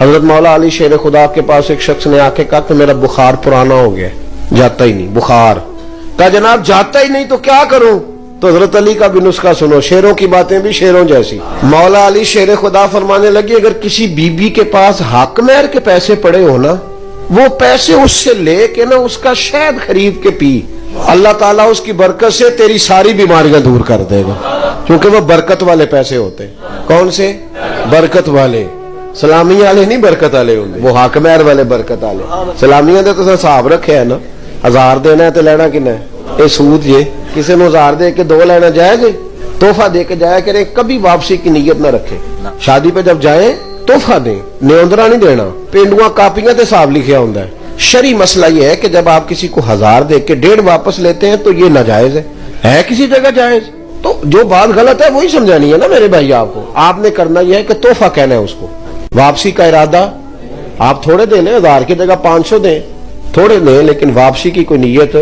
حضرت مولا علی شیر خدا کے پاس ایک شخص نے آ کے کہا کہ میرا بخار پرانا ہو گیا، جاتا ہی نہیں بخار. کہا جناب جاتا ہی نہیں تو کیا کروں؟ تو حضرت علی کا بھی نسخہ سنو، شیروں کی باتیں بھی شیروں جیسی. مولا علی شیر خدا فرمانے لگے اگر کسی بی بی کے پاس حق مہر کے پیسے پڑے ہو نا، وہ پیسے اس سے لے کے نا اس کا شہد خرید کے پی، اللہ تعالیٰ اس کی برکت سے تیری ساری بیماریاں دور کر دے گا، کیونکہ وہ برکت والے پیسے ہوتے ہیں. کون سے؟ برکت والے. سلامی والے نہیں برکت والے ہوں، وہ حق مہر والے برکت والے. سلامیاں دے تو حساب رکھے ہے نا، 1000 دینا ہے تو لینا کنا ہے؟ یہ سود جے. کسی نے 1000 دے کے 2 لینا جائز ہے؟ تحفہ دے کے جایا کریں، کبھی واپسی کی نیت نہ رکھے. شادی پہ جب جائیں تحفہ دیں، نیوندرا نہیں دینا. پینڈواں کاپیاں تے حساب لکھیا ہوتا ہے. شرعی مسئلہ یہ ہے کہ جب آپ کسی کو 1000 دے کے 1.5 واپس لیتے ہیں تو یہ ناجائز ہے کسی جگہ جائز. تو جو بات غلط ہے وہی سمجھانی ہے نا میرے بھائی. آپ کو آپ نے کرنا یہ ہے کہ تحفہ کہنا ہے اس کو. واپسی کا ارادہ آپ تھوڑے دے لیں، 1000 کی جگہ 500 دیں، تھوڑے دیں، لیکن واپسی کی کوئی نیت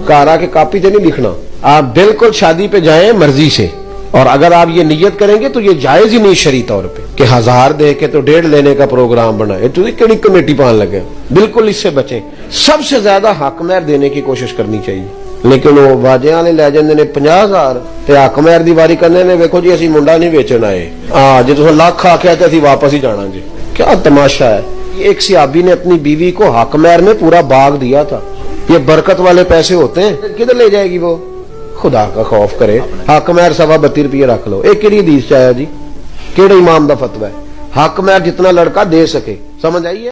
کارا کے کاپی سے نہیں لکھنا. آپ بالکل شادی پہ جائیں مرضی سے، اور اگر آپ یہ نیت کریں گے تو یہ جائز ہی نہیں شرعی طور پہ کہ 1000 دے کے تو 1.5 لینے کا پروگرام بنائے. تو کیڑی کمیٹی پان لگے؟ بالکل اس سے بچیں. سب سے زیادہ حق مہر دینے کی کوشش کرنی چاہیے. لیکن وہ باجے والے لے جاندے نے 50,000 تے حق مہر دی واری کرنے نے ویکھو جی اسی منڈا نہیں ویچن آئے، جی تساں لاکھ آکھیا تے اسی واپس ہی جانا. جی کیا تماشا ہے. ایک صحابی نے اپنی بیوی کو حق مہر میں پورا باغ دیا تھا. یہ برکت والے پیسے ہوتے ہیں، کدھر لے جائے گی وہ؟ خدا کا خوف کرے. حق مہر 32 روپیے رکھ لو. ایک کیڑی حدیث چ آیا جی؟ کیڑے امام دا فتوی ہے؟ حق مہر جتنا لڑکا دے سکے. سمجھ آئی ہے؟